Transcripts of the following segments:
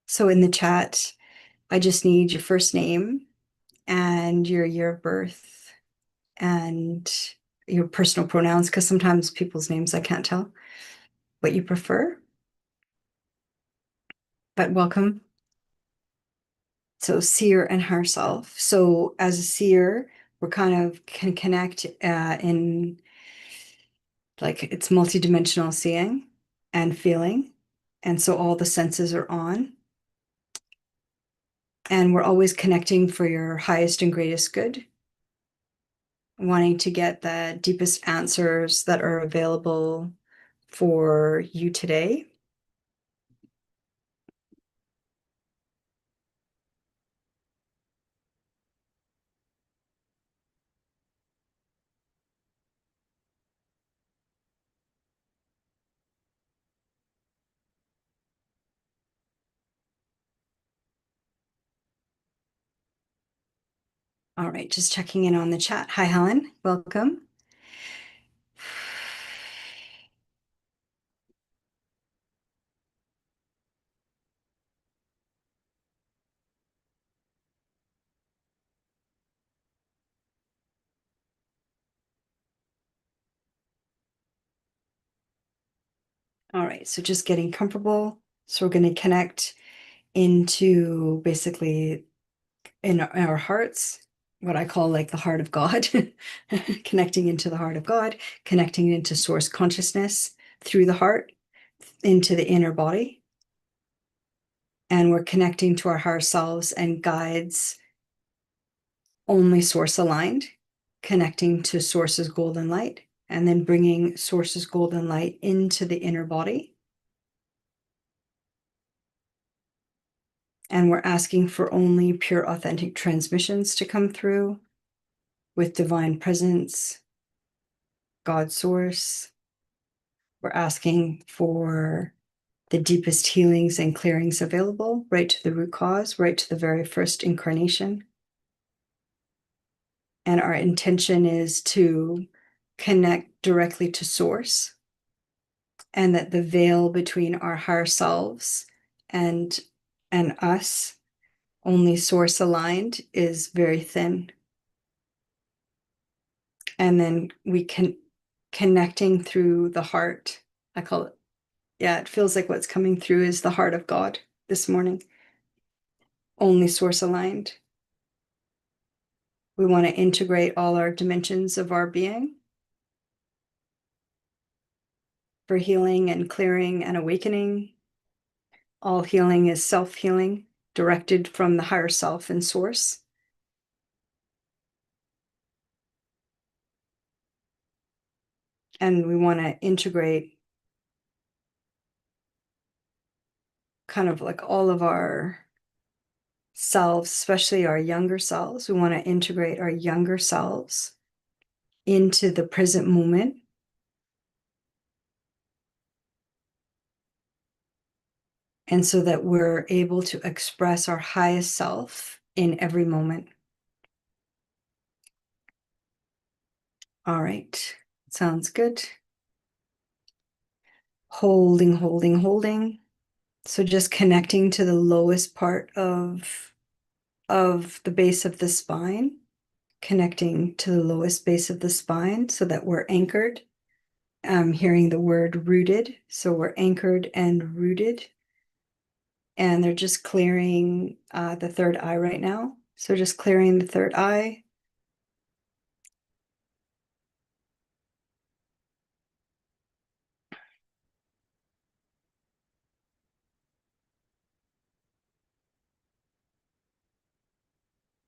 So in the chat, I just need your first name and your year of birth and your personal pronouns, because sometimes people's names I can't tell what you prefer. But welcome. So seer and higher self. So as a seer, we're kind of can connect in like it's multidimensional seeing and feeling. And so all the senses are on. And we're always connecting for your highest and greatest good, wanting to get the deepest answers that are available for you today. All right, just checking in on the chat. Hi, Helen. Welcome. All right, so just getting comfortable. So we're going to connect into basically in our hearts, what I call like the heart of God, connecting into the heart of God, connecting into source consciousness through the heart into the inner body. And we're connecting to our higher selves and guides only source aligned, connecting to source's golden light, and then bringing source's golden light into the inner body. And we're asking for only pure, authentic transmissions to come through with divine presence, God source. We're asking for the deepest healings and clearings available, right to the root cause, right to the very first incarnation. And our intention is to connect directly to source, and that the veil between our higher selves and us, only source aligned, is very thin. And then we can connecting through the heart. I call it, yeah, it feels like what's coming through is the heart of God this morning. Only source aligned. We want to integrate all our dimensions of our being for healing and clearing and awakening. All healing is self-healing, directed from the higher self and source. And we want to integrate kind of like all of our selves, especially our younger selves. We want to integrate our younger selves into the present moment. And so that we're able to express our highest self in every moment. All right, sounds good. Holding, holding, holding. So just connecting to the lowest part of the base of the spine, connecting to the lowest base of the spine so that we're anchored. I'm hearing the word rooted. So we're anchored and rooted. And they're just clearing the third eye right now. So just clearing the third eye.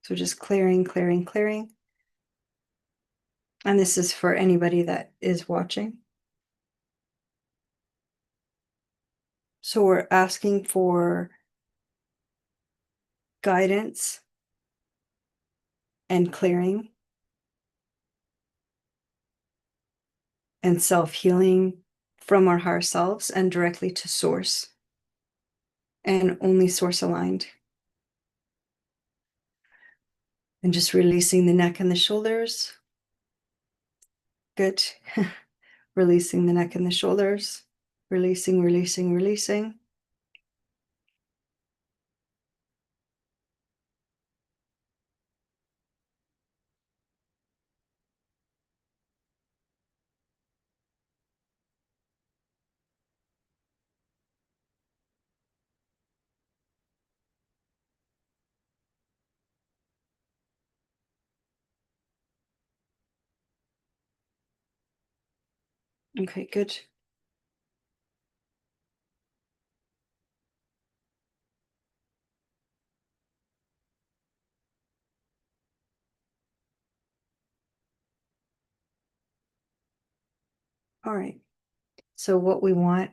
So just clearing, clearing, clearing. And this is for anybody that is watching. So we're asking for guidance and clearing and self-healing from our higher selves and directly to source, and only source aligned. And just releasing the neck and the shoulders. Good. Releasing the neck and the shoulders. Releasing, releasing, releasing. Okay, good. All right. So what we want,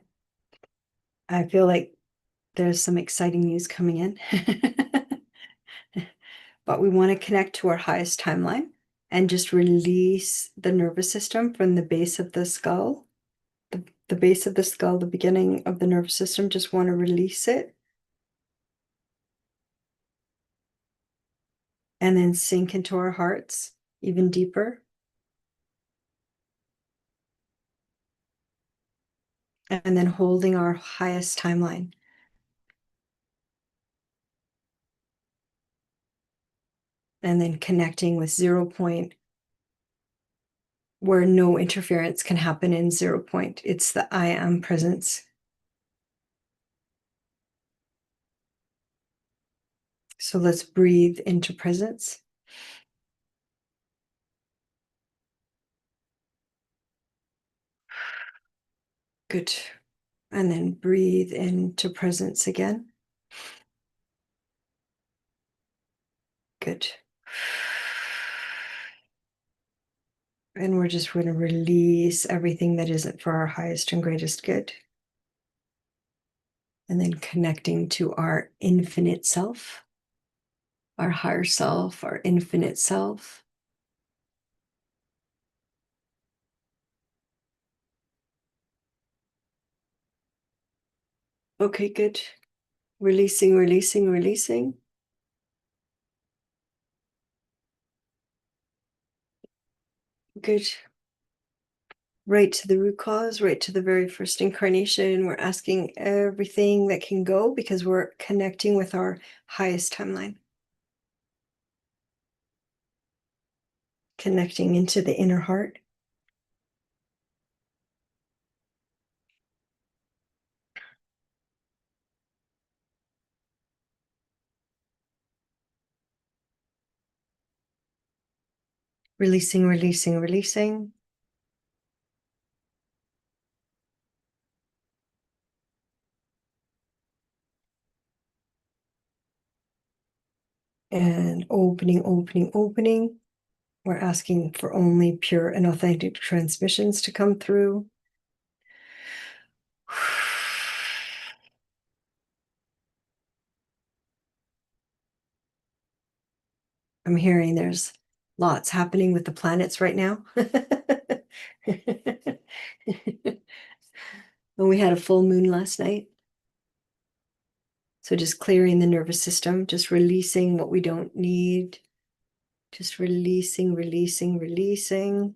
I feel like there's some exciting news coming in. But we want to connect to our highest timeline and just release the nervous system from the base of the skull. The base of the skull, the beginning of the nervous system, just want to release it. And then sink into our hearts even deeper. And then holding our highest timeline. And then connecting with 0 point, where no interference can happen in 0 point. It's the I am presence. So let's breathe into presence. Good. And then breathe into presence again. Good. And we're just going to release everything that isn't for our highest and greatest good. And then connecting to our infinite self, our higher self, our infinite self. Okay, good. Releasing, releasing, releasing. Good. Right to the root cause, right to the very first incarnation. We're asking everything that can go because we're connecting with our highest timeline. Connecting into the inner heart. Releasing, releasing, releasing. And opening, opening, opening. We're asking for only pure and authentic transmissions to come through. I'm hearing there's lots happening with the planets right now. And we had a full moon last night. So just clearing the nervous system, just releasing what we don't need. Just releasing, releasing, releasing.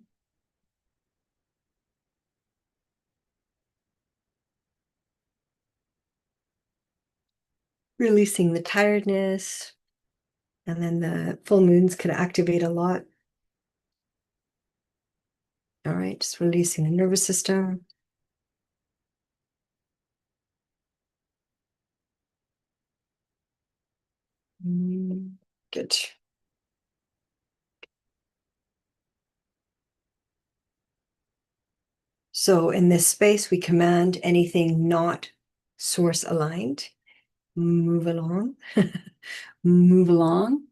Releasing the tiredness. And then the full moons could activate a lot. All right, just releasing the nervous system. Good. So in this space, we command anything not source aligned. Move along. Move along.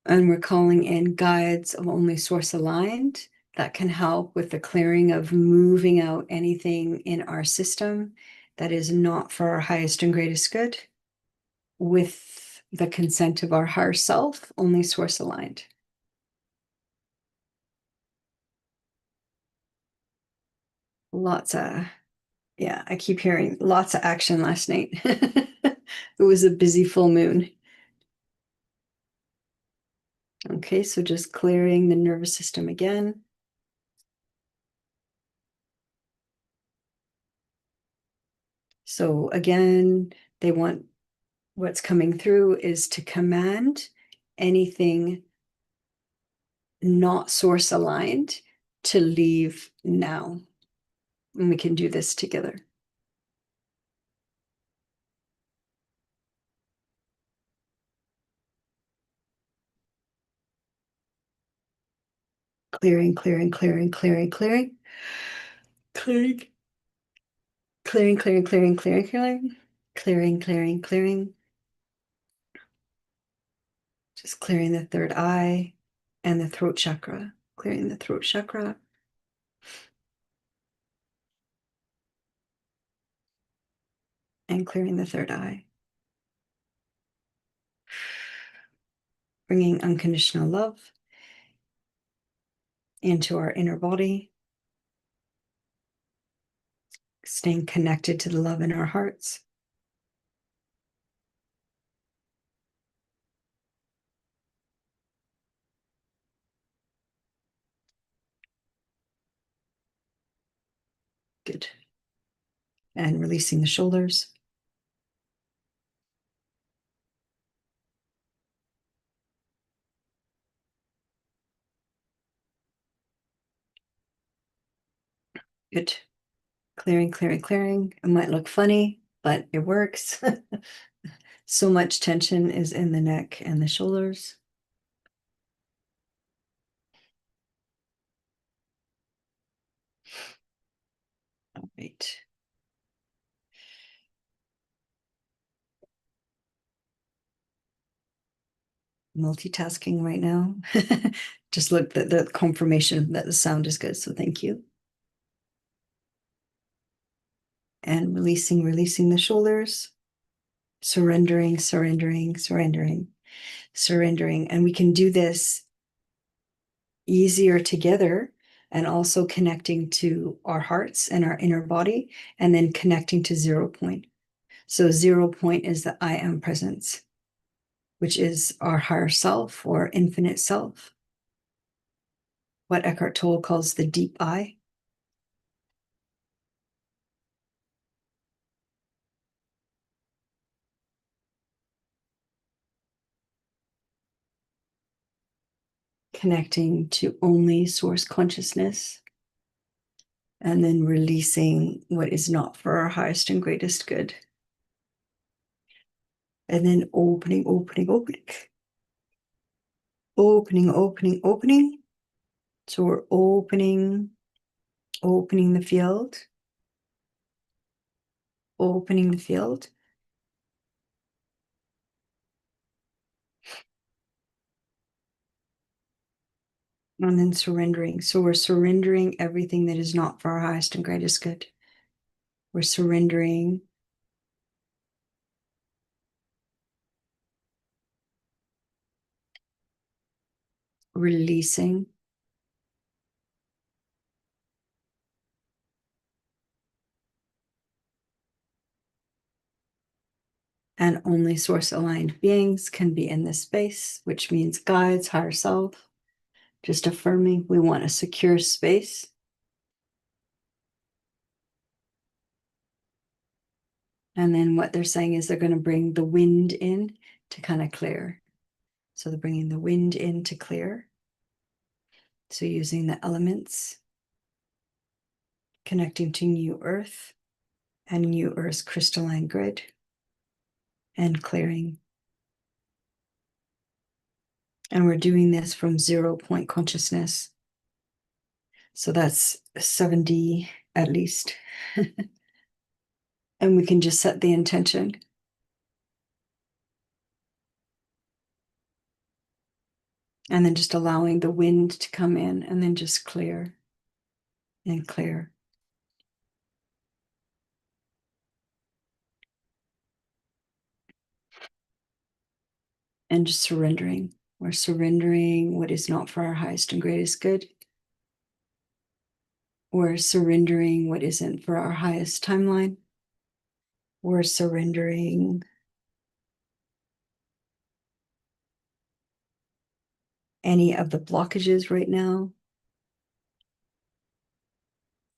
And we're calling in guides of only source aligned that can help with the clearing of moving out anything in our system that is not for our highest and greatest good, with the consent of our higher self, only source aligned. Lots of, yeah, I keep hearing lots of action last night. It was a busy full moon. Okay, so just clearing the nervous system again. So again, they want, what's coming through is to command anything not source aligned to leave now. And we can do this together. Clearing, clearing, clearing, clearing, clearing, clearing, clearing, clearing, clearing, clearing, clearing, clearing, clearing, clearing. Just clearing the third eye and the throat chakra, clearing the throat chakra. And clearing the third eye. Bringing unconditional love into our inner body. Staying connected to the love in our hearts. Good. And releasing the shoulders. Good. Clearing, clearing, clearing. It might look funny, but it works. So much tension is in the neck and the shoulders. All right. Multitasking right now. Just look at the confirmation that the sound is good. So thank you. And releasing, releasing the shoulders. Surrendering, surrendering, surrendering, surrendering. And we can do this easier together and also connecting to our hearts and our inner body, and then connecting to 0 point. So 0 point is the I am presence, which is our higher self or infinite self, what Eckhart Tolle calls the deep I. Connecting to only source consciousness, and then releasing what is not for our highest and greatest good. And then opening, opening, opening. Opening, opening, opening. So we're opening the field. Opening the field. And then surrendering. So we're surrendering everything that is not for our highest and greatest good. We're surrendering releasing, and only source aligned beings can be in this space, which means guides, higher self. Just affirming we want a secure space. And then what they're saying is they're going to bring the wind in to kind of clear. So they're bringing the wind in to clear. So using the elements, connecting to new earth and new earth's crystalline grid, and clearing. And we're doing this from 0 point consciousness. So that's 70 at least. And we can just set the intention. And then just allowing the wind to come in and then just clear and clear. And just surrendering. We're surrendering what is not for our highest and greatest good. We're surrendering what isn't for our highest timeline. We're surrendering any of the blockages right now.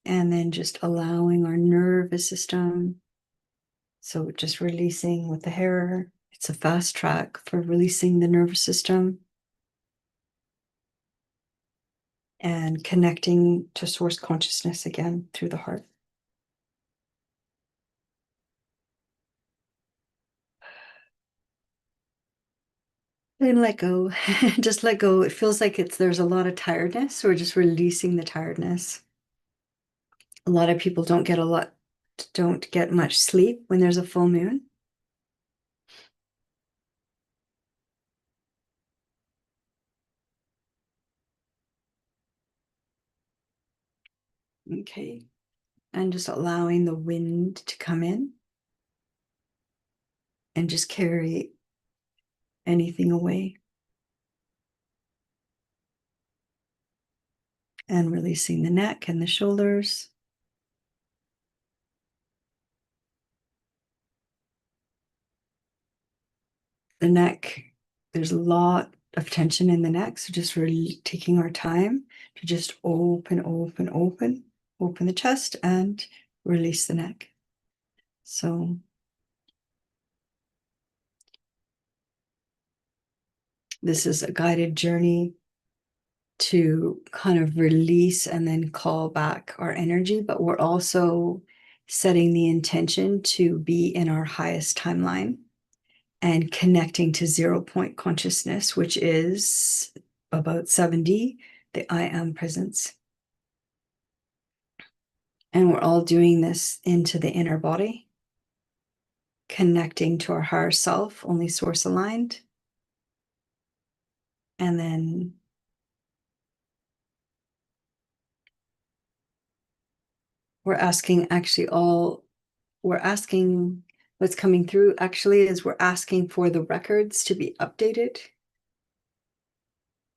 And then just allowing our nervous system. So just releasing with the hair. It's a fast track for releasing the nervous system. And connecting to source consciousness again through the heart. And let go. Just let go. It feels like there's a lot of tiredness. So we're just releasing the tiredness. A lot of people don't get much sleep when there's a full moon. Okay. And just allowing the wind to come in and just carry anything away. And releasing the neck and the shoulders. The neck, there's a lot of tension in the neck. So just really taking our time to just open the chest and release the neck. So this is a guided journey to kind of release and then call back our energy, but we're also setting the intention to be in our highest timeline and connecting to 0 point consciousness, which is about 7D, the I am presence. And we're all doing this into the inner body, connecting to our higher self, only source aligned. And then we're asking what's coming through actually is we're asking for the records to be updated.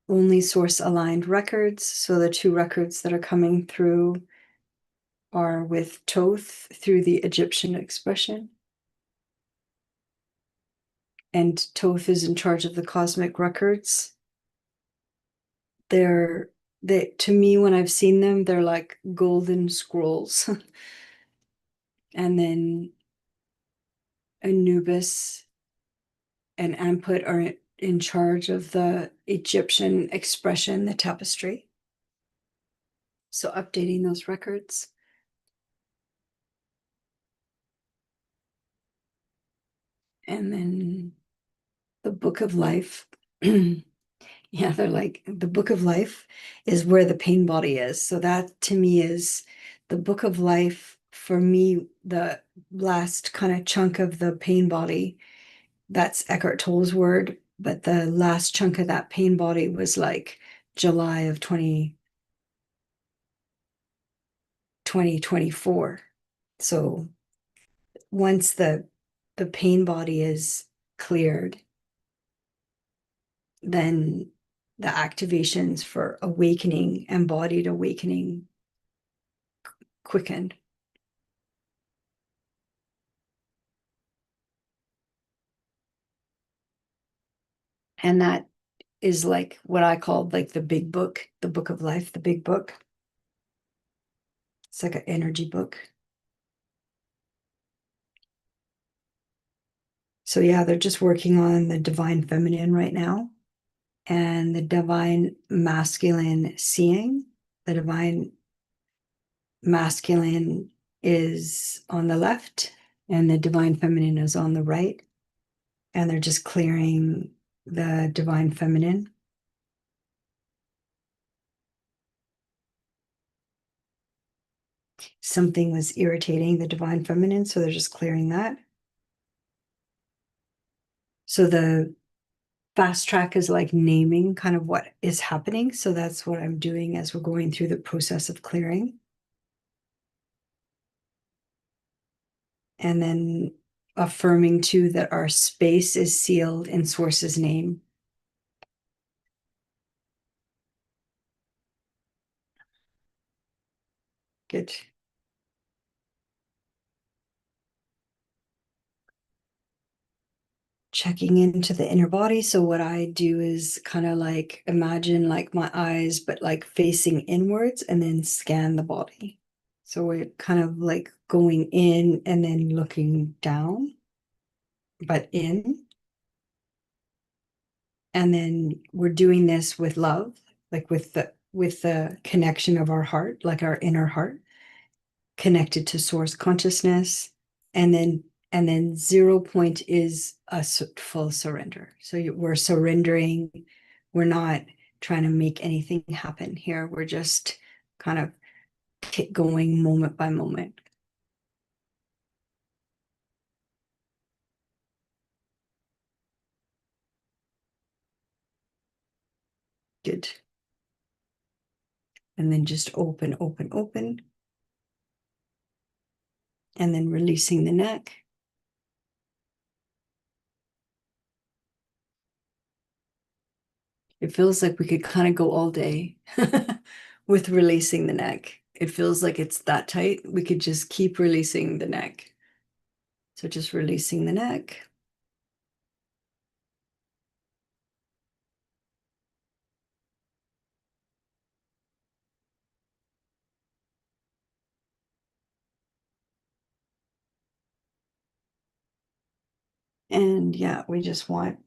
Only source aligned records. So the two records that are coming through are with Thoth through the Egyptian expression. And Thoth is in charge of the cosmic records. To me, when I've seen them, they're like golden scrolls. And then Anubis and Amput are in charge of the Egyptian expression, the tapestry. So updating those records. And then the Book of Life. Yeah, they're like the Book of Life is where the pain body is. So that to me is the Book of Life. For me, the last kind of chunk of the pain body, that's Eckhart Tolle's word, but the last chunk of that pain body was like July of 2024. So once the pain body is cleared, then the activations for awakening, embodied awakening, quickened. And that is like what I call like the big book, the Book of Life, the big book. It's like an energy book. So yeah, they're just working on the divine feminine right now and the divine masculine seeing. The divine masculine is on the left and the divine feminine is on the right. And they're just clearing the divine feminine. Something was irritating the divine feminine, so they're just clearing that. So the fast track is like naming kind of what is happening. So that's what I'm doing as we're going through the process of clearing. And then affirming too that our space is sealed in Source's name. Good. Checking into the inner body. So what I do is kind of like imagine like my eyes, but like facing inwards and then scan the body. So we're kind of like going in and then looking down, but in. And then we're doing this with love, like with the connection of our heart, like our inner heart, connected to source consciousness, and then And then 0 point is a full surrender. So we're surrendering. We're not trying to make anything happen here. We're just kind of going moment by moment. Good. And then just open, open, open. And then releasing the neck. It feels like we could kind of go all day with releasing the neck. It feels like it's that tight. We could just keep releasing the neck. So just releasing the neck. And yeah, we just want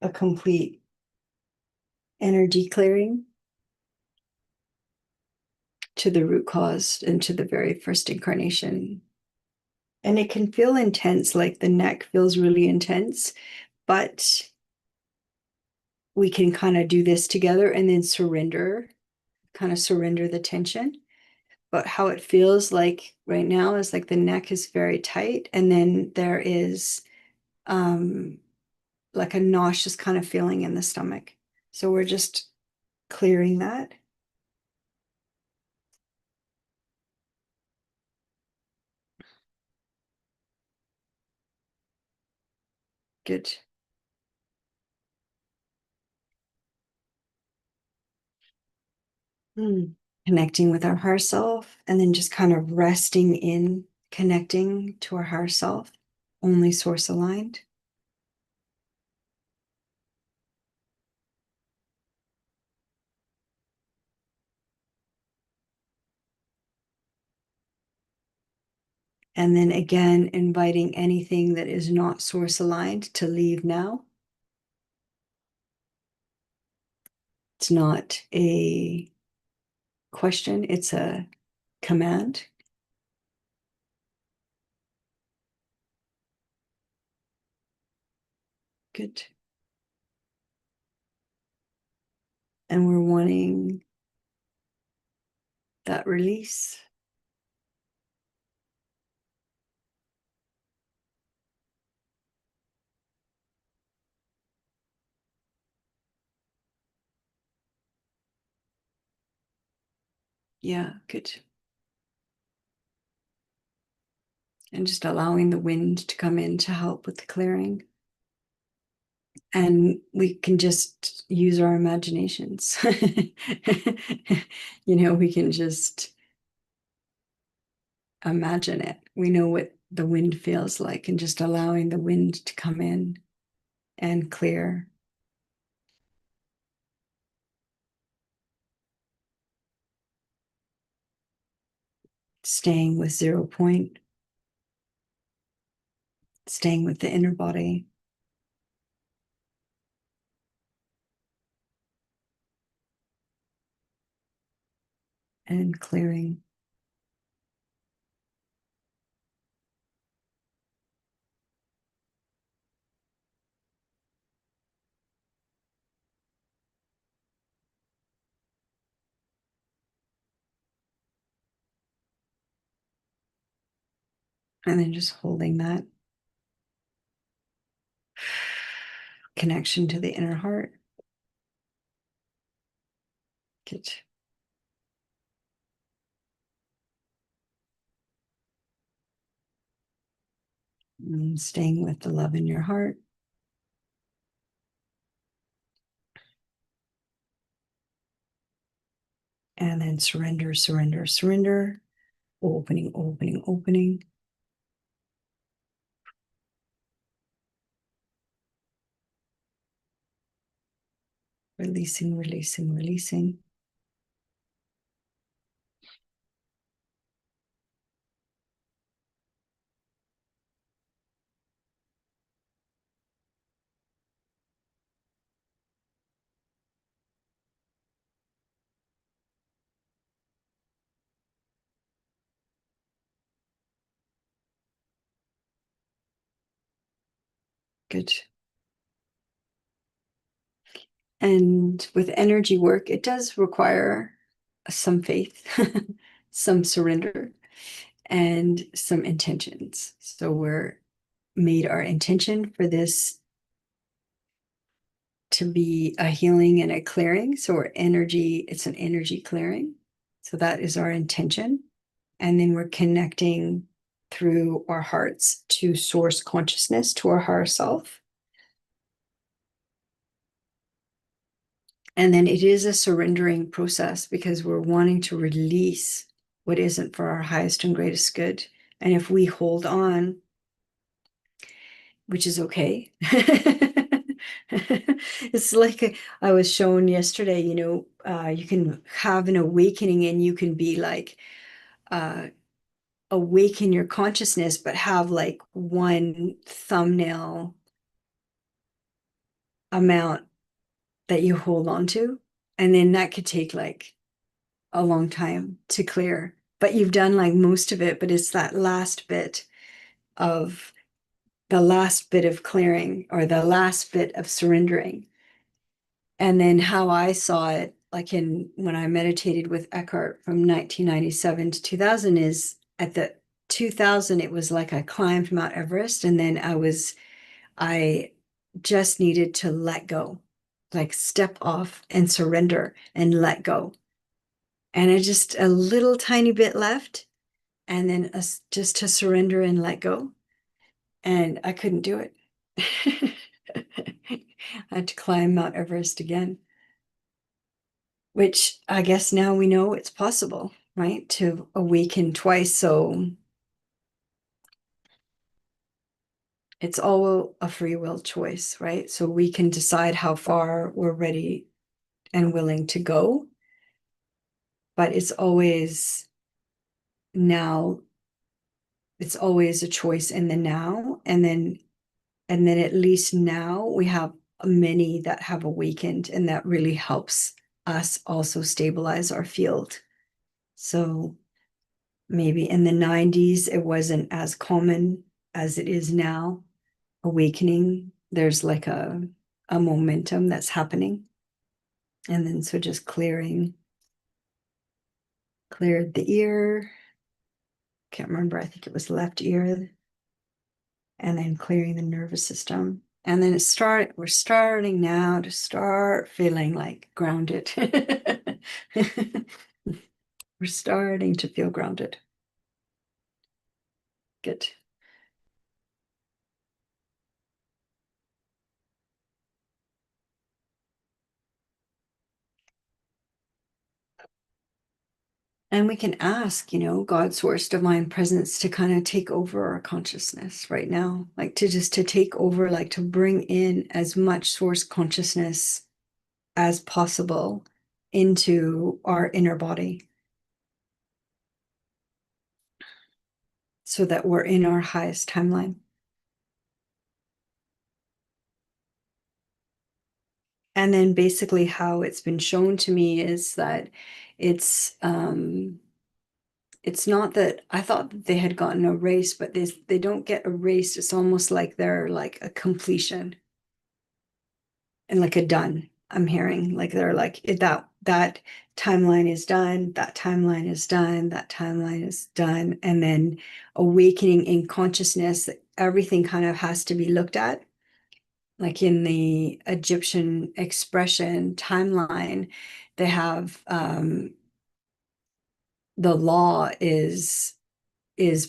a complete energy clearing to the root cause and to the very first incarnation. And it can feel intense, like the neck feels really intense, but we can kind of do this together and then surrender, kind of surrender the tension. But how it feels like right now is like the neck is very tight, and then there is like a nauseous kind of feeling in the stomach. So we're just clearing that. Good. Connecting with our higher self, and then just kind of resting in connecting to our higher self, only source aligned. And then again, inviting anything that is not source aligned to leave now. It's not a question, it's a command. Good. And we're wanting that release. Yeah, good. And just allowing the wind to come in to help with the clearing. And we can just use our imaginations. We can just imagine it. We know what the wind feels like, and just allowing the wind to come in and clear. Staying with 0 point, staying with the inner body. And clearing. And then just holding that connection to the inner heart. Good. And staying with the love in your heart. And then surrender, surrender, surrender. Opening, opening, opening. Releasing, releasing, releasing. Good. And with energy work, it does require some faith, some surrender, and some intentions. So we're made our intention for this to be a healing and a clearing. So our energy, it's an energy clearing. So that is our intention. And then we're connecting through our hearts to source consciousness, to our higher self. And then it is a surrendering process because we're wanting to release what isn't for our highest and greatest good. And if we hold on, which is okay. It's like I was shown yesterday, you can have an awakening and you can be like, awaken your consciousness, but have like one thumbnail amount that you hold on to. And then that could take like a long time to clear. But you've done like most of it, but it's that last bit of clearing or the last bit of surrendering. And then how I saw it, like when I meditated with Eckhart from 1997 to 2000, is at the 2000, it was like I climbed Mount Everest, and then I just needed to let go, like step off and surrender and let go. And I just a little tiny bit left, and then just to surrender and let go. And I couldn't do it. I had to climb Mount Everest again, which I guess now we know it's possible, right? To awaken twice. So it's all a free will choice, right? So we can decide how far we're ready and willing to go, but it's always now, it's always a choice in the now. And then at least now we have many that have awakened, and that really helps us also stabilize our field. So maybe in the 90s, it wasn't as common as it is now. Awakening, there's like a momentum that's happening. And then so just cleared the ear. Can't remember, I think it was left ear. And then clearing the nervous system. And then we're starting now to start feeling like grounded. We're starting to feel grounded. Good. And we can ask, God, source, divine presence to kind of take over our consciousness right now, like to take over, like to bring in as much source consciousness as possible into our inner body so that we're in our highest timeline. And then basically how it's been shown to me is that it's not that I thought that they had gotten erased, but they don't get erased. It's almost like they're like a completion and like a done. I'm hearing like they're like that timeline is done, that timeline is done, that timeline is done, and then awakening in consciousness, everything kind of has to be looked at. Like in the Egyptian expression timeline, they have the law is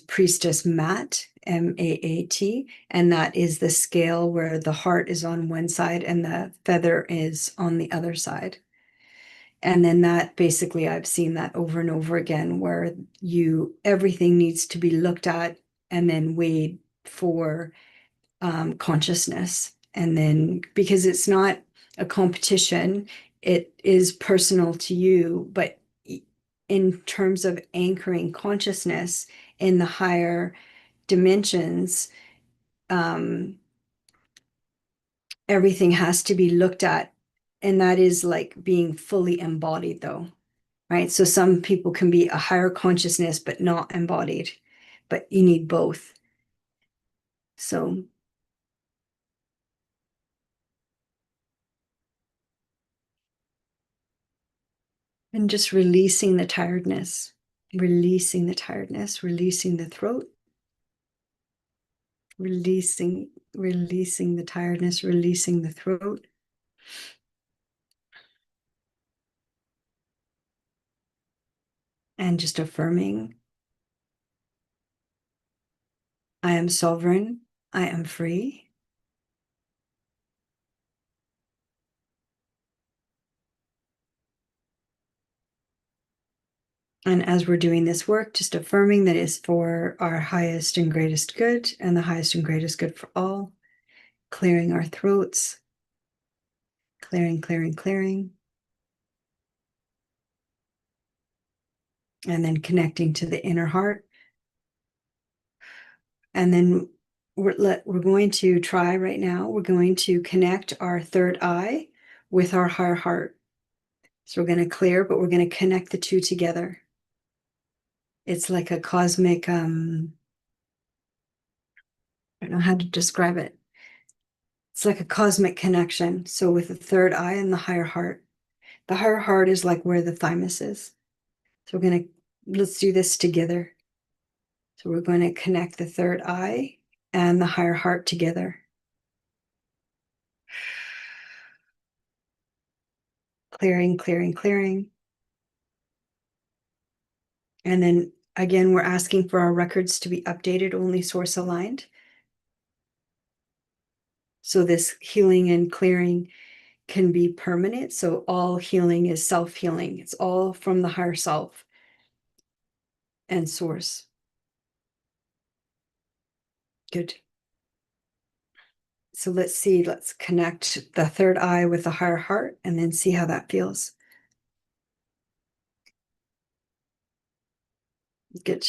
priestess Mat, Maat, and that is the scale where the heart is on one side and the feather is on the other side. And then that basically I've seen that over and over again where everything needs to be looked at and then weighed for consciousness. And then because it's not a competition, it is personal to you, but in terms of anchoring consciousness in the higher dimensions, everything has to be looked at. And that is like being fully embodied, though, right? So some people can be a higher consciousness, but not embodied, but you need both. So And just releasing the tiredness, releasing the tiredness, releasing the throat, releasing the tiredness, releasing the throat. And just affirming, I am sovereign, I am free. And as we're doing this work, just affirming that it's for our highest and greatest good and the highest and greatest good for all, clearing our throats, clearing, clearing, clearing. And then connecting to the inner heart. And then we're going to try right now, we're going to connect our third eye with our higher heart. So we're going to clear, but we're going to connect the two together. It's like a cosmic, I don't know how to describe it. It's like a cosmic connection. So with the third eye and the higher heart is like where the thymus is. So let's do this together. So we're going to connect the third eye and the higher heart together. Clearing, clearing, clearing. And then again, we're asking for our records to be updated, only source aligned. So this healing and clearing can be permanent. So all healing is self-healing. It's all from the higher self and source. Good. So let's see, let's connect the third eye with the higher heart and then see how that feels. Good.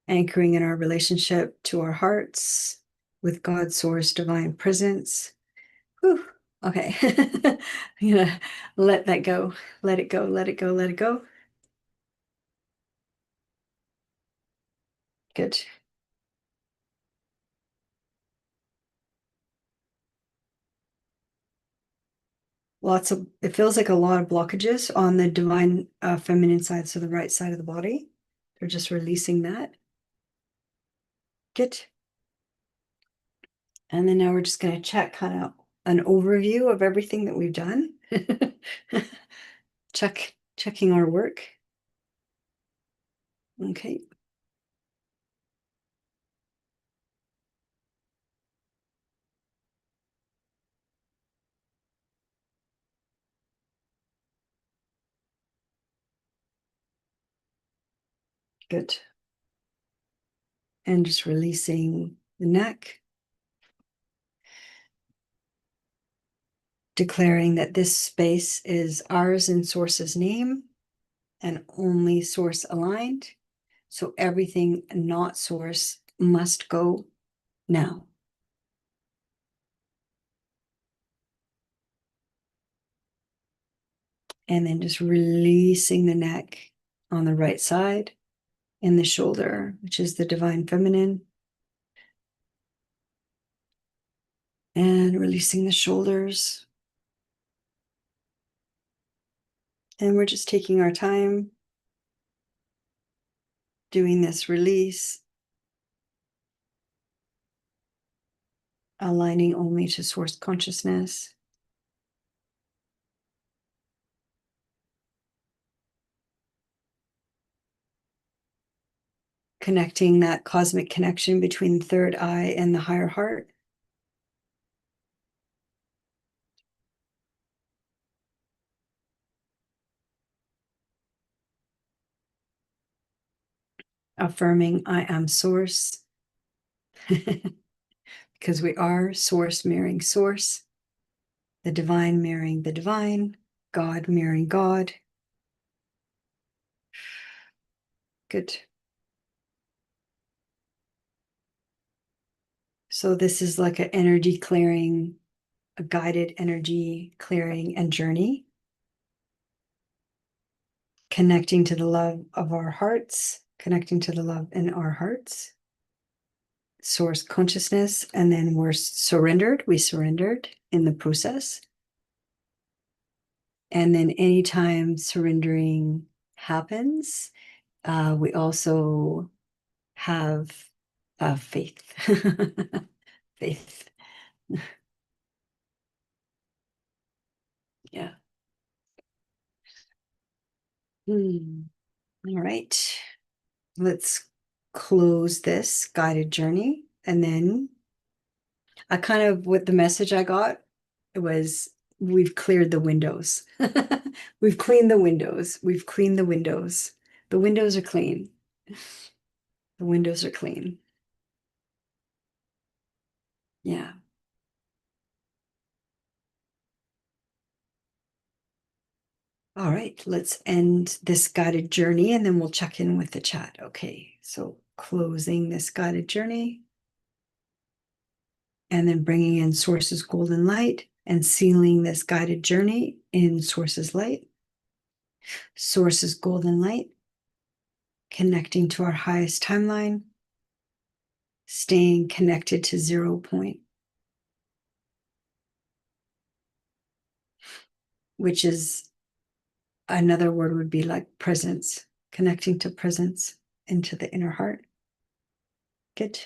Anchoring in our relationship to our hearts with God's source, divine presence. Whew. Okay. I'm gonna let that go. Let it go, let it go, let it go. Good. It feels like a lot of blockages on the divine feminine side, so the right side of the body. They're just releasing that. Good. And then now we're just going to check kind of an overview of everything that we've done. Checking our work. Okay. Good. And just releasing the neck. Declaring that this space is ours in source's name and only source aligned. So everything not source must go now. And then just releasing the neck on the right side in the shoulder, which is the divine feminine. And releasing the shoulders. And we're just taking our time doing this release, aligning only to source consciousness. Connecting that cosmic connection between the third eye and the higher heart. Affirming I am source. Because we are source mirroring source, the divine mirroring the divine, God mirroring God. Good. So this is like an energy clearing, a guided energy clearing and journey. Connecting to the love of our hearts, connecting to the love in our hearts. Source consciousness, and then we're surrendered. We surrendered in the process. And then anytime surrendering happens, we also have faith. Faith. Yeah. All right. Let's close this guided journey. And then I kind of, what the message I got, it was we've cleared the windows. We've cleaned the windows. We've cleaned the windows. The windows are clean. The windows are clean. Yeah. All right, let's end this guided journey and then we'll check in with the chat. Okay, so closing this guided journey and then bringing in Source's golden light and sealing this guided journey in Source's light. Source's golden light, connecting to our highest timeline, staying connected to 0 point, which is another word would be like presence, connecting to presence into the inner heart. Good.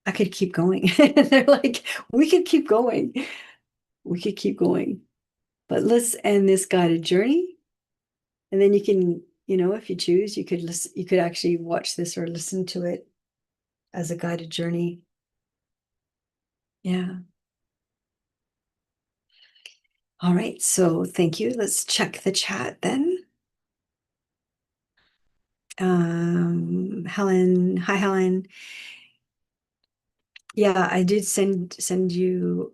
I could keep going. They're like, we could keep going. We could keep going. But let's end this guided journey. And then you can, if you choose, you could listen, you could actually watch this or listen to it as a guided journey. Yeah. All right. So thank you. Let's check the chat then. Helen, hi Helen. Yeah, I did send you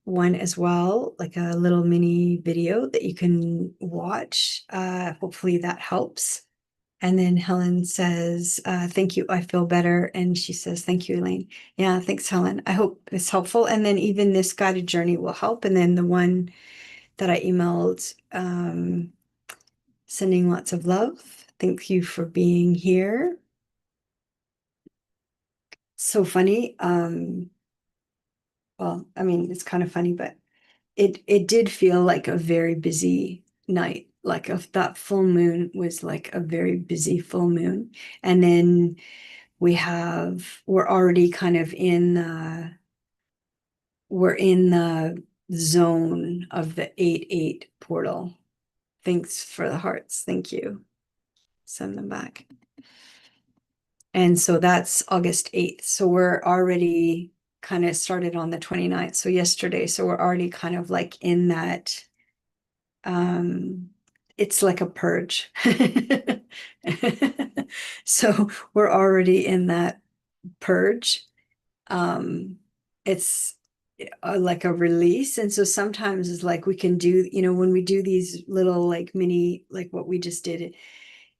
one as well, like a little mini video that you can watch. Hopefully that helps. And then Helen says, thank you, I feel better. And she says, thank you, Elaine. Yeah, thanks, Helen. I hope it's helpful. And then even this guided journey will help. And then the one that I emailed, sending lots of love. Thank you for being here. So funny. Well, I mean, it's kind of funny, but it did feel like a very busy night. Like that full moon was like a very busy full moon. And then we're already kind of we're in the zone of the 8-8 portal. Thanks for the hearts. Thank you. Send them back. And so that's August 8th. So we're already kind of started on the 29th. So yesterday. So we're already kind of like in that, it's like a purge. So we're already in that purge. It's like a release. And so sometimes it's like we can do, when we do these little like mini, like what we just did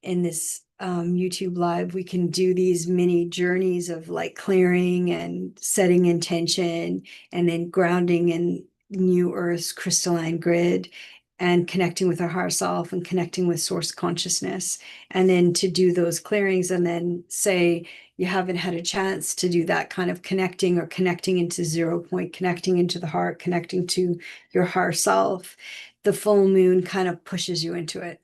in this YouTube live, we can do these mini journeys of like clearing and setting intention and then grounding in new Earth's crystalline grid and connecting with our higher self and connecting with source consciousness. And then to do those clearings and then say, you haven't had a chance to do that kind of connecting or connecting into 0 point, connecting into the heart, connecting to your higher self, the full moon kind of pushes you into it.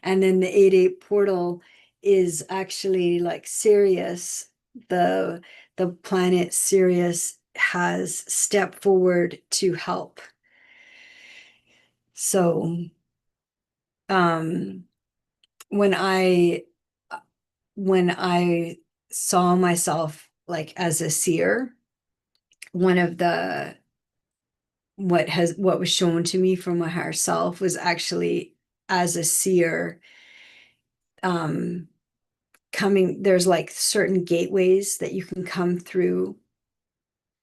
And then the 8-8 portal is actually like Sirius, the planet Sirius has stepped forward to help. So when I saw myself like as a seer, one of the what was shown to me from my higher self was actually as a seer, there's like certain gateways that you can come through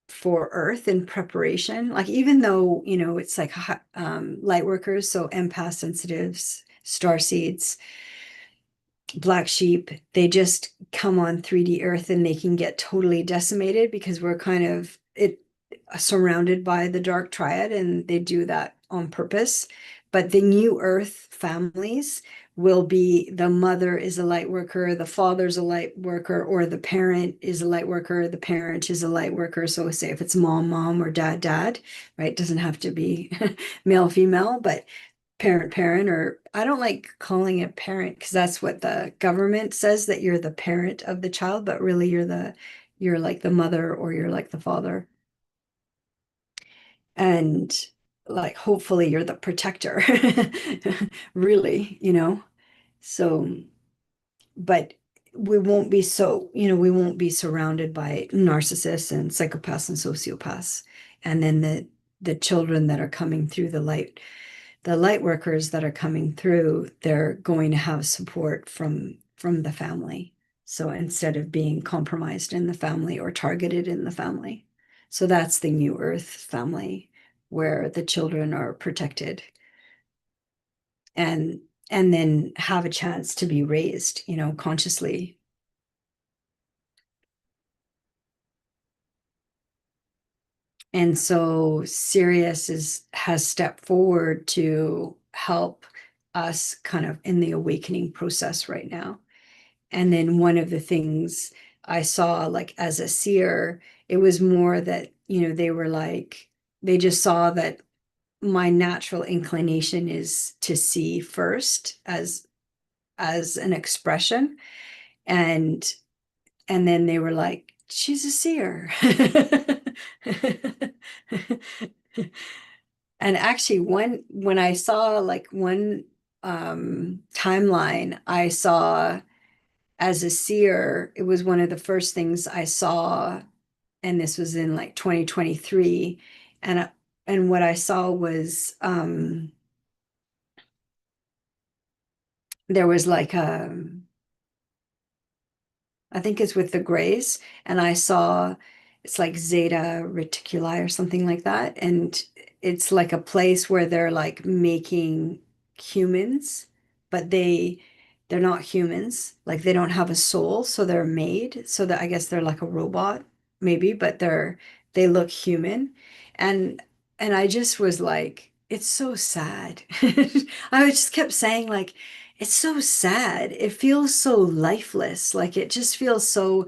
for Earth in preparation. Like even though, it's like light workers, so empath sensitives, star seeds, black sheep, they just come on 3D Earth and they can get totally decimated because we're kind of surrounded by the dark triad, and they do that on purpose. But the new earth families will be the mother is a light worker, the father's a light worker, or the parent is a light worker, the parent is a light worker. So say if it's mom, mom, or dad, dad, right? It doesn't have to be male, female, but parent, parent, or I don't like calling it parent because that's what the government says, that you're the parent of the child, but really you're like the mother or you're like the father. And like hopefully you're the protector. Really, so but we won't be so, we won't be surrounded by narcissists and psychopaths and sociopaths. And then the children that are coming through the light workers that are coming through, they're going to have support from the family. So instead of being compromised in the family or targeted in the family. So that's the new earth family where the children are protected and and then have a chance to be raised, consciously. And so Sirius has stepped forward to help us kind of in the awakening process right now. And then one of the things I saw, like as a seer, it was more that, they were like, they just saw that my natural inclination is to see first as an expression. And then they were like, she's a seer. And actually when I saw like one timeline, I saw as a seer, it was one of the first things I saw, and this was in like 2023. And what I saw was there was like I think it's with the Greys, and I saw it's like Zeta Reticuli or something like that. And it's like a place where they're like making humans, but they're not humans. Like they don't have a soul, so they're made. So that I guess they're like a robot, maybe, but they look human. And I just was like, it's so sad. I just kept saying like it's so sad. It feels so lifeless. Like it just feels so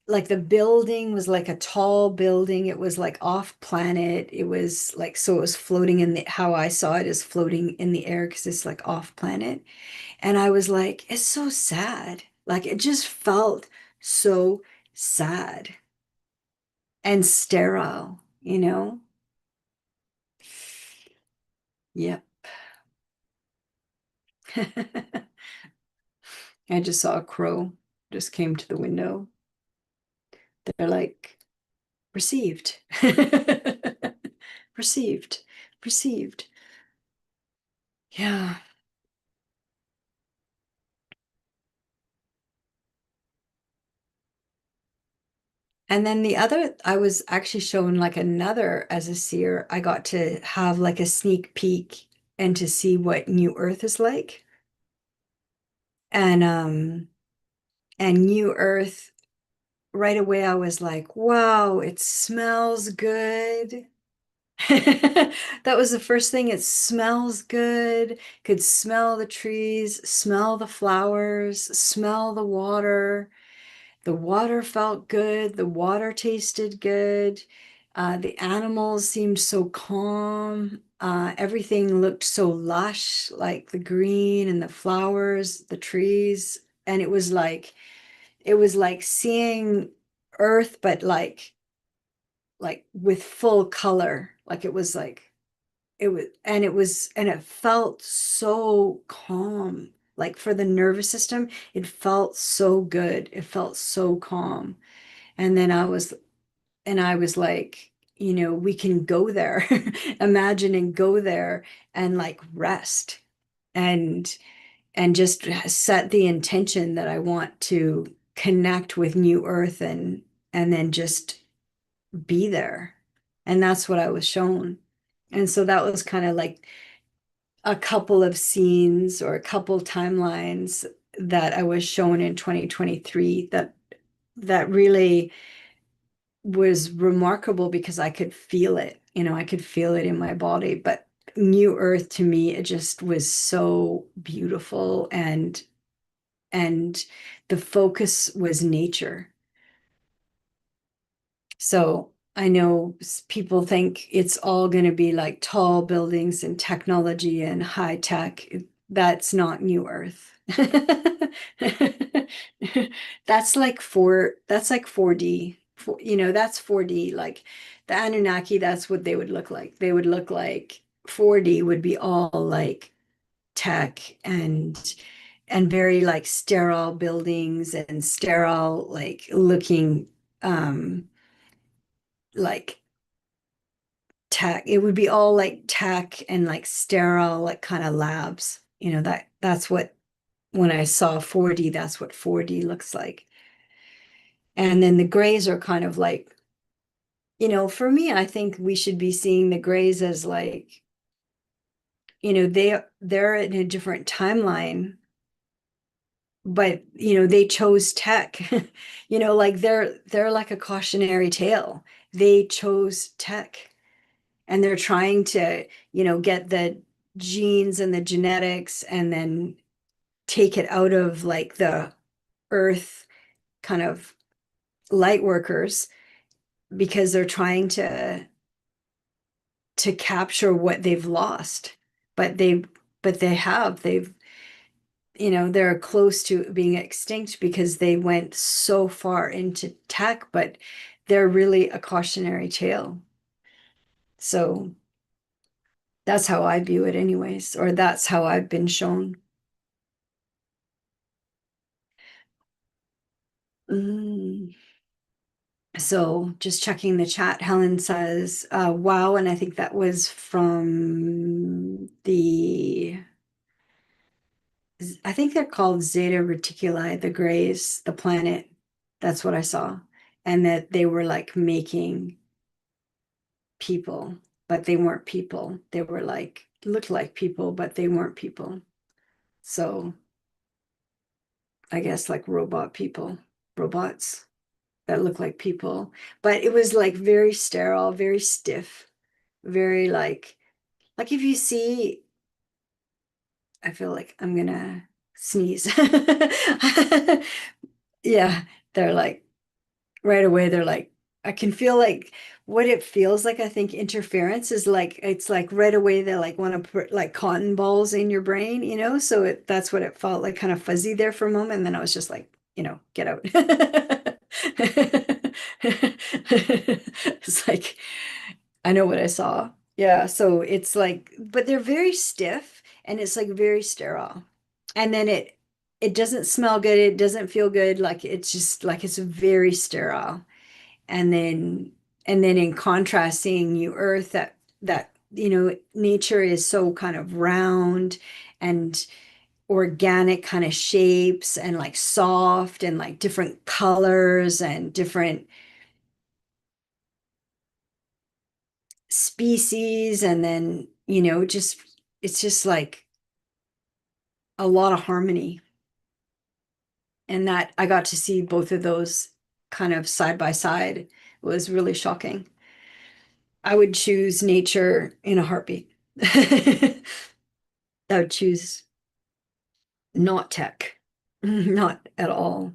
like the building was like a tall building. It was like off planet. It was like so it was floating in the how I saw it is floating in the air because it's like off planet. And I was like, it's so sad. Like it just felt so sad and sterile, you know? Yep. I just saw a crow just came to the window. They're like, received. Received. Received. Yeah. And then the other, I was actually shown like another as a seer. I got to have like a sneak peek and to see what New Earth is like. And New Earth, right away I was like, wow, it smells good. That was the first thing. It smells good. Could smell the trees, smell the flowers, smell the water. The water felt good. The water tasted good. The animals seemed so calm. Everything looked so lush, like the green and the flowers, the trees. And it was like seeing Earth, but like with full color. Like and it felt so calm. Like for the nervous system, it felt so good. It felt so calm. And then I was like, we can go there. Imagine and go there and like rest and just set the intention that I want to connect with New Earth and then just be there. And that's what I was shown. And so that was kind of like a couple of scenes or a couple timelines that I was shown in 2023 that really was remarkable because I could feel it. I could feel it in my body, but New Earth to me, it just was so beautiful, and the focus was nature. So I know people think it's all going to be like tall buildings and technology and high tech. That's not New Earth. That's like 4D. That's 4D. Like the Anunnaki, that's what they would look like. They would look like 4D would be all like tech and very like sterile buildings and sterile like looking like tech. It would be all like tech and like sterile, like kind of labs. That's what when I saw 4D, that's what 4D looks like. And then the grays are kind of like, for me, I think we should be seeing the grays as like, they're in a different timeline, but they chose tech. Like they're like a cautionary tale. They chose tech. And they're trying to, get the genes and the genetics and then take it out of like the earth kind of light workers because they're trying to capture what they've lost. But they're close to being extinct because they went so far into tech, but they're really a cautionary tale. So that's how I view it anyways, or that's how I've been shown. Mm. So just checking the chat, Helen says, wow, and I think that was from I think they're called Zeta Reticuli, the Greys, the planet. That's what I saw. And that they were like making people, but they weren't people. They were like, looked like people, but they weren't people. So I guess like robot people, robots that look like people. But it was like very sterile, very stiff, very like if you see, I feel like I'm gonna sneeze. Yeah, they're like right away, they're like, I can feel like what it feels like. I think interference is like it's like right away they like want to put like cotton balls in your brain, so that's what it felt like, kind of fuzzy there for a moment, and then I was just like, get out. It's like I know what I saw. Yeah, so it's like, but they're very stiff and it's like very sterile. And then it doesn't smell good, it doesn't feel good, like it's just like it's very sterile. And then in contrast, seeing New Earth, that nature is so kind of round and organic kind of shapes and like soft and like different colors and different species, and then just it's just like a lot of harmony, and that I got to see both of those kind of side by side was really shocking. I would choose nature in a heartbeat. I would choose not tech, not at all.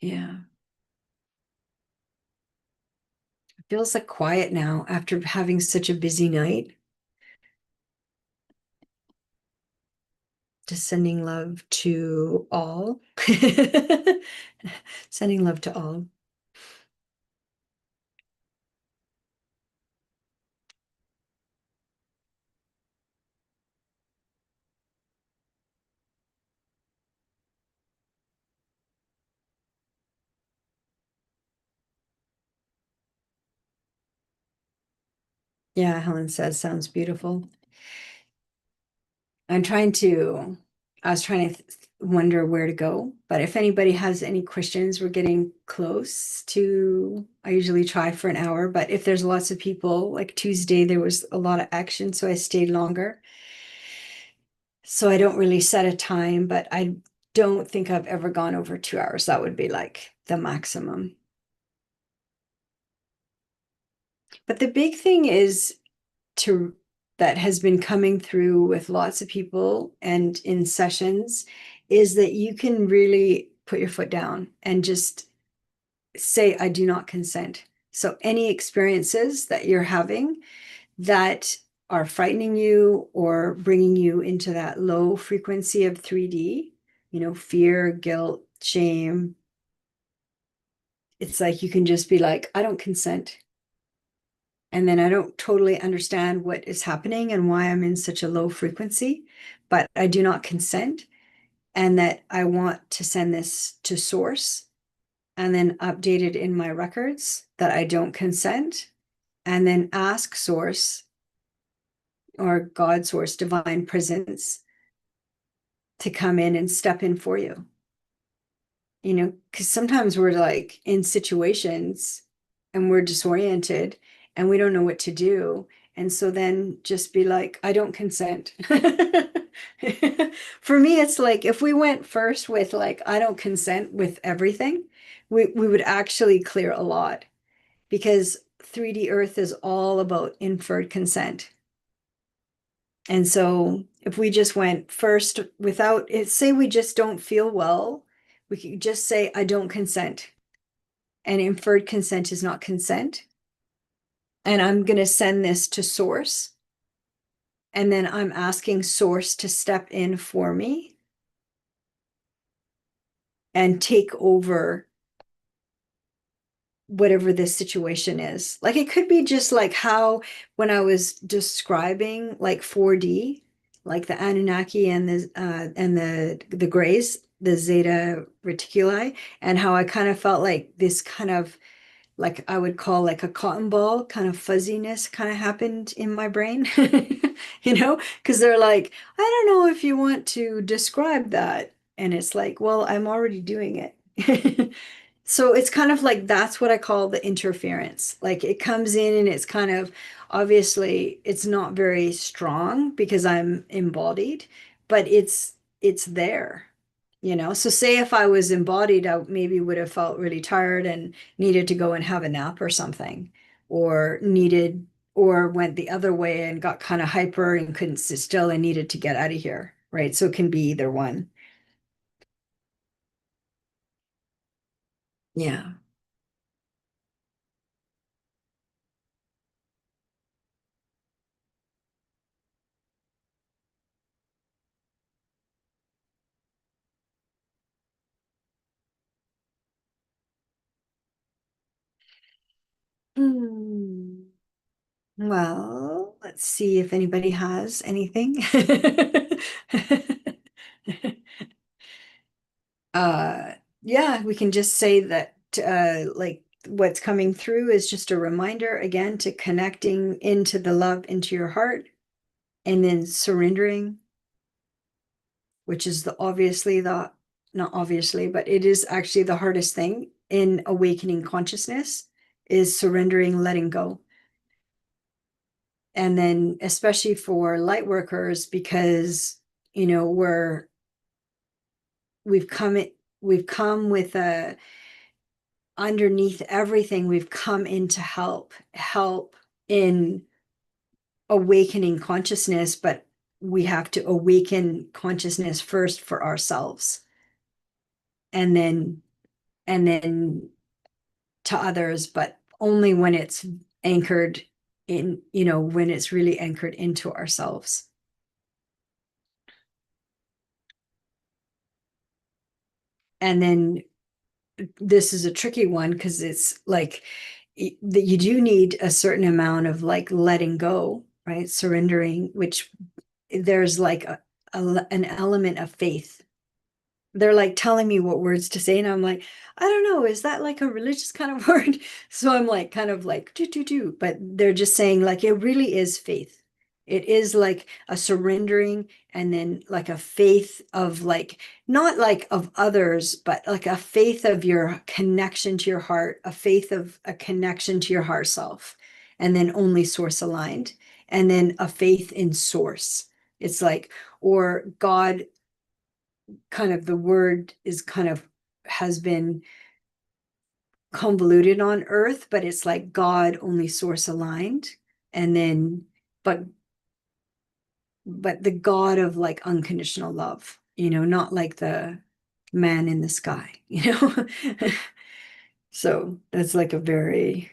Yeah, it feels like quiet now after having such a busy night. Just sending love to all. Sending love to all. Yeah, Helen says, sounds beautiful. I'm trying to, I was trying to wonder where to go, but if anybody has any questions, we're getting close to, I usually try for an hour, but if there's lots of people, like Tuesday, there was a lot of action, so I stayed longer. So I don't really set a time, but I don't think I've ever gone over 2 hours. That would be like the maximum. But the big thing is to that has been coming through with lots of people and in sessions is that you can really put your foot down and just say, I do not consent. So any experiences that you're having that are frightening you or bringing you into that low frequency of 3D, fear, guilt, shame, it's like you can just be like, I don't consent. And then I don't totally understand what is happening and why I'm in such a low frequency, but I do not consent. And that I want to send this to source and then update it in my records that I don't consent, and then ask source or God source, divine presence, to come in and step in for you. Because sometimes we're like in situations and we're disoriented and we don't know what to do. And so then just be like, I don't consent. For me, it's like if we went first with like, I don't consent with everything, we would actually clear a lot, because 3D Earth is all about inferred consent. And so if we just went first without it, say we just don't feel well, we could just say, I don't consent. And inferred consent is not consent. And I'm going to send this to source. And then I'm asking source to step in for me and take over whatever this situation is. Like it could be just like how when I was describing like 4D, like the Anunnaki and the Greys, the Zeta Reticuli, and how I kind of felt like this kind of like I would call like a cotton ball kind of fuzziness kind of happened in my brain, because they're like, I don't know if you want to describe that. And it's like, well, I'm already doing it. So it's kind of like that's what I call the interference. Like it comes in and it's kind of obviously it's not very strong because I'm embodied, but it's there. So say if I was embodied, I maybe would have felt really tired and needed to go and have a nap or something, or went the other way and got kind of hyper and couldn't sit still and needed to get out of here, right? So it can be either one. Yeah. Hmm. Well, let's see if anybody has anything. Uh, yeah, we can just say that like what's coming through is just a reminder again to connecting into the love into your heart, and then surrendering, which is the obviously the not obviously, but it is actually the hardest thing in awakening consciousness is surrendering, letting go. And then especially for light workers, because we're we've come it we've come with a underneath everything, we've come in to help in awakening consciousness, but we have to awaken consciousness first for ourselves, and then and then to others, but only when it's anchored in, when it's really anchored into ourselves. And then this is a tricky one because it's like that you do need a certain amount of like letting go, right? Surrendering, which there's like an element of faith. They're like telling me what words to say, and I'm like, I don't know, is that like a religious kind of word? So I'm like kind of like do, but they're just saying like it really is faith. It is like a surrendering, and then like a faith of like not like of others, but like a faith of your connection to your heart, a faith of a connection to your heart self, and then only source aligned, and then a faith in source. It's like, or God, kind of the word is kind of has been convoluted on earth, but it's like God only source aligned. And then, but the God of like unconditional love, not like the man in the sky, So that's like a very,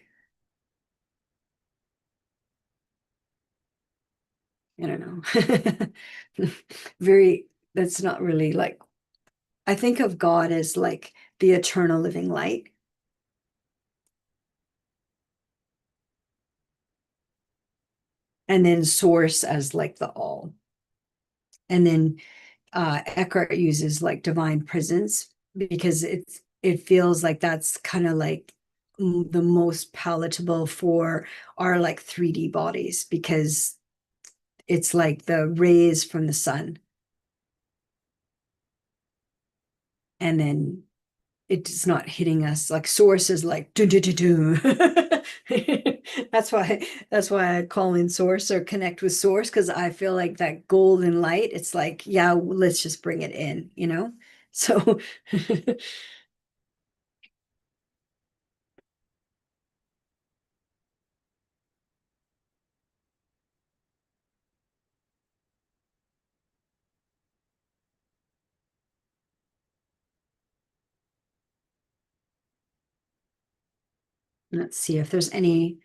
I don't know, very, that's not really like, I think of God as like the eternal living light. And then source as like the all. And then Eckhart uses like divine presence because it feels like that's kind of like the most palatable for our like 3D bodies because it's like the rays from the sun, and then it's not hitting us like source is like do do do do. That's why I call in source or connect with source, because I feel like that golden light, it's like, yeah, let's just bring it in. So let's see if there's any.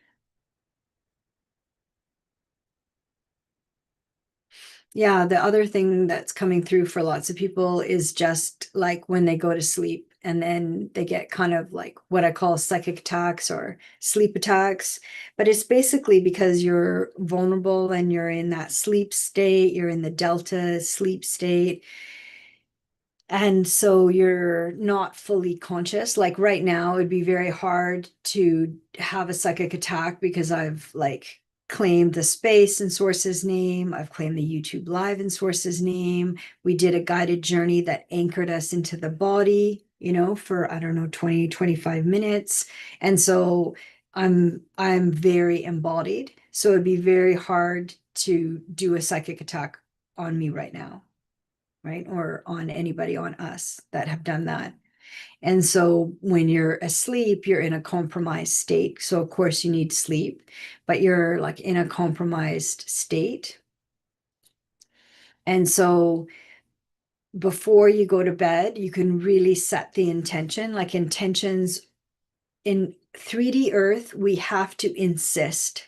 Yeah, the other thing that's coming through for lots of people is just like when they go to sleep and then they get kind of like what I call psychic attacks or sleep attacks. But it's basically because you're vulnerable and you're in that sleep state, you're in the delta sleep state, and so you're not fully conscious. Like right now, it'd be very hard to have a psychic attack because I've like claimed the space in Source's name. I've claimed the YouTube live in Source's name. We did a guided journey that anchored us into the body, for I don't know, 20, 25 minutes. And so I'm very embodied. So it'd be very hard to do a psychic attack on me right now, right? Or on anybody on us that have done that. And so when you're asleep, you're in a compromised state. So of course you need sleep, but you're like in a compromised state. And so before you go to bed, you can really set the intention, like intentions in 3D Earth, we have to insist.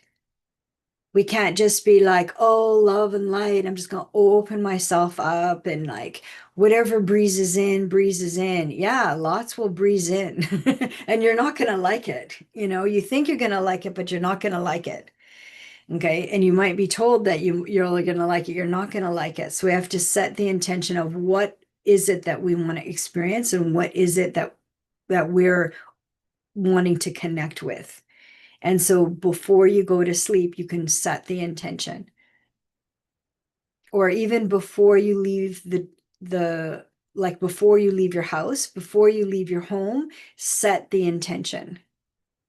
We can't just be like, oh, love and light. I'm just going to open myself up and like whatever breezes in, breezes in. Yeah, lots will breeze in and you're not going to like it. You think you're going to like it, but you're not going to like it. Okay. And you might be told that you're only going to like it. You're not going to like it. So we have to set the intention of what is it that we want to experience and what is it that we're wanting to connect with. And so before you go to sleep, you can set the intention. Or even before you leave the like before you leave your house, before you leave your home, set the intention.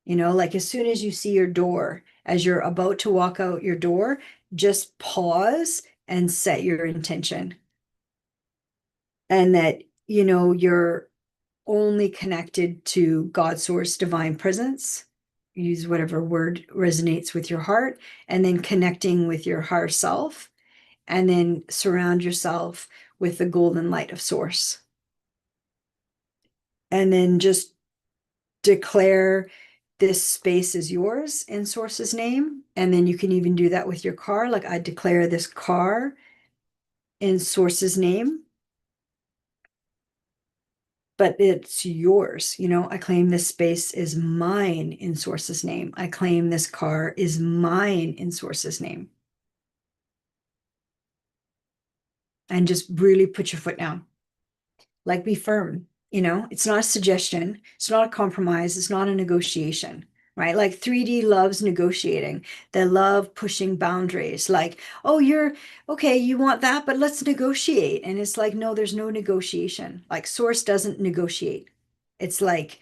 Like as soon as you see your door, as you're about to walk out your door, just pause and set your intention. And that, you're only connected to God source divine presence. Use whatever word resonates with your heart, and then connecting with your higher self, and then surround yourself with the golden light of source. And then just declare this space is yours in source's name. And then you can even do that with your car. Like I declare this car in source's name, but it's yours. I claim this space is mine in source's name. I claim this car is mine in source's name. And just really put your foot down. Like be firm. It's not a suggestion. It's not a compromise. It's not a negotiation, right? Like 3D loves negotiating. They love pushing boundaries. Like, oh, you're okay, you want that, but let's negotiate. And it's like, no, there's no negotiation. Like source doesn't negotiate. It's like,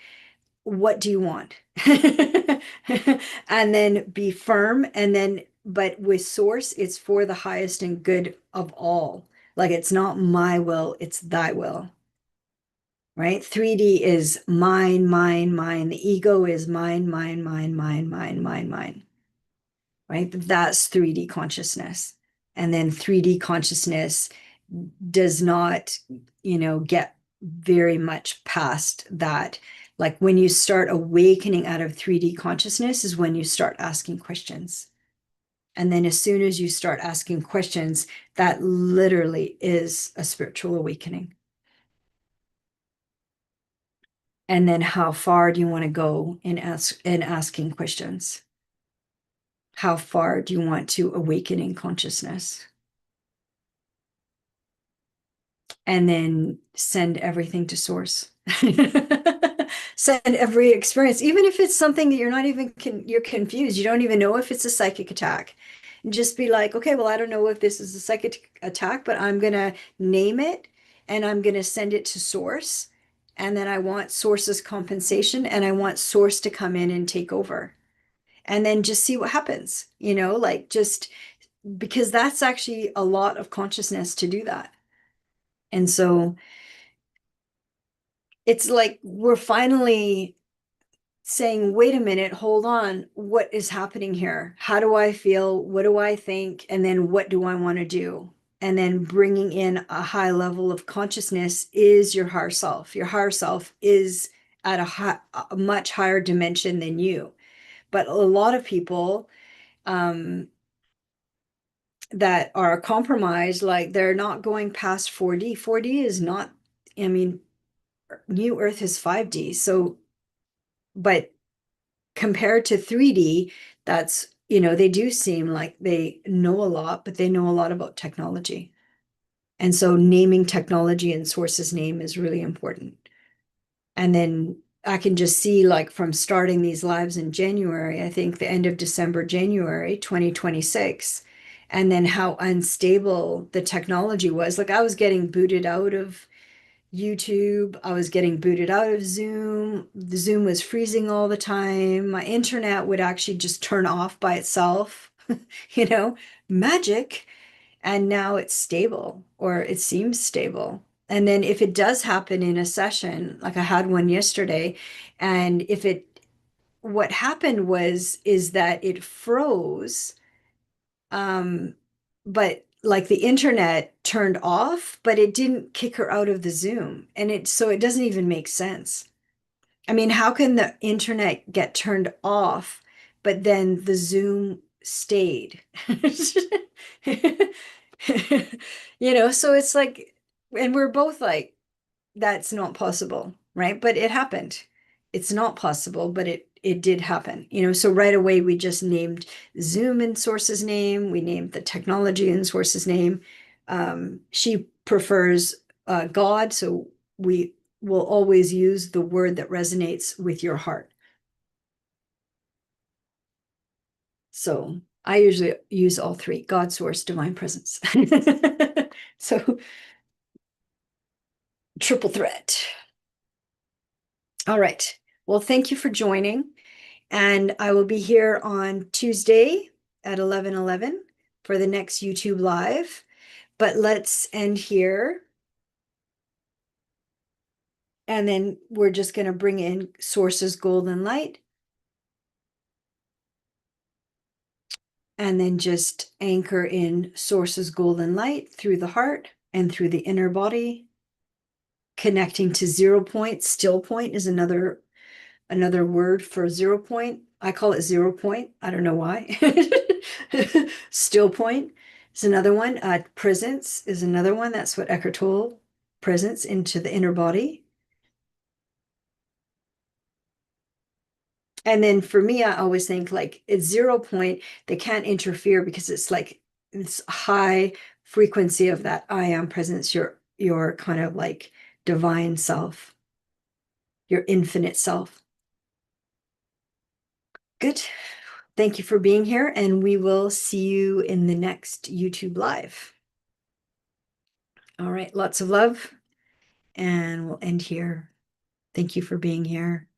what do you want? And then be firm. And then, but with source, it's for the highest and good of all. Like it's not my will, it's thy will. right? 3D is mine, mine, mine. The ego is mine, mine, mine, mine, mine, mine, mine, right? That's 3D consciousness. And then 3D consciousness does not, get very much past that. Like when you start awakening out of 3D consciousness is when you start asking questions. And then as soon as you start asking questions, that literally is a spiritual awakening. And then how far do you want to go in asking questions? How far do you want to awaken in consciousness? And then send everything to source. Send every experience, even if it's something that you're not even you're confused. You don't even know if it's a psychic attack. And just be like, okay, well, I don't know if this is a psychic attack, but I'm gonna name it and I'm gonna send it to source. And then I want source's compensation and I want source to come in and take over. And then just see what happens, like just because that's actually a lot of consciousness to do that. And so it's like we're finally saying, wait a minute, hold on, what is happening here? How do I feel? What do I think? And then what do I want to do? And then bringing in a high level of consciousness is your higher self. Your higher self is at a much higher dimension than you. But a lot of people that are compromised, like they're not going past 4D. 4D is not, I mean, New Earth is 5D. So, but compared to 3D, that's, they do seem like they know a lot, but they know a lot about technology. And so naming technology and source's name is really important. And then I can just see, like, from starting these lives in January, I think the end of December, January 2026, and then how unstable the technology was. Like I was getting booted out of YouTube. I was getting booted out of Zoom. The Zoom was freezing all the time. My internet would actually just turn off by itself, you know, magic. And now it's stable, or it seems stable. And then if it does happen in a session, like I had one yesterday, and what happened is that it froze, um, but like the internet turned off, but it didn't kick her out of the Zoom. And so it doesn't even make sense. I mean, how can the internet get turned off, but then the Zoom stayed? So it's like, and we're both like, that's not possible, right? But it happened. It's not possible, but it did happen. So right away we just named Zoom in Source's name. We named the technology in Source's name. She prefers God, so we will always use the word that resonates with your heart. So I usually use all three: God, Source, Divine Presence. So triple threat. All right. Well, thank you for joining. And I will be here on Tuesday at 11:11 for the next YouTube Live. But let's end here. And then we're just going to bring in Source's Golden Light. And then just anchor in Source's Golden Light through the heart and through the inner body. Connecting to 0 point. Still point is another word for 0 point. I call it 0 point. I don't know why. Still point is another one. Presence is another one. That's what Eckhart Tolle, presence into the inner body. And then for me, I always think like it's 0 point. They can't interfere because it's like it's high frequency of that I am presence, your kind of like divine self, your infinite self. Good. Thank you for being here, and we will see you in the next YouTube Live. All right, lots of love, and we'll end here. Thank you for being here.